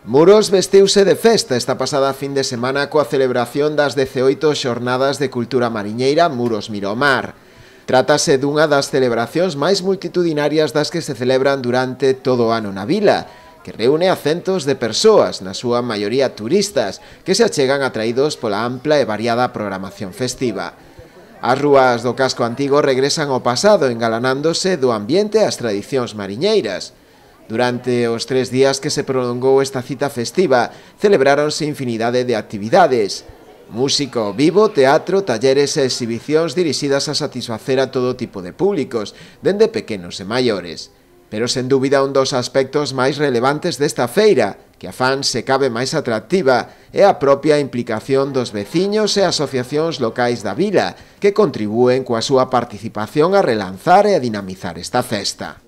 Muros vestiuse de festa esta pasada fin de semana coa celebración das 18 xornadas de cultura mariñeira Muros Miromar. Trátase dunha das celebracións máis multitudinarias das que se celebran durante todo o ano na vila, que reúne a centos de persoas, na súa maioría turistas, que se achegan atraídos pola ampla e variada programación festiva. As rúas do casco antigo regresan ao pasado engalanándose do ambiente e as tradicións mariñeiras. Durante os 3 días que se prolongou esta cita festiva, celebráronse infinidade de actividades. Música ao vivo, teatro, talleres e exhibicións dirixidas a satisfacer a todo tipo de públicos, dende pequenos e maiores. Pero sen dúbida un dos aspectos máis relevantes desta feira, que a fan se cabe máis atractiva, é a propia implicación dos veciños e asociacións locais da vila, que contribúen coa súa participación a relanzar e a dinamizar esta festa.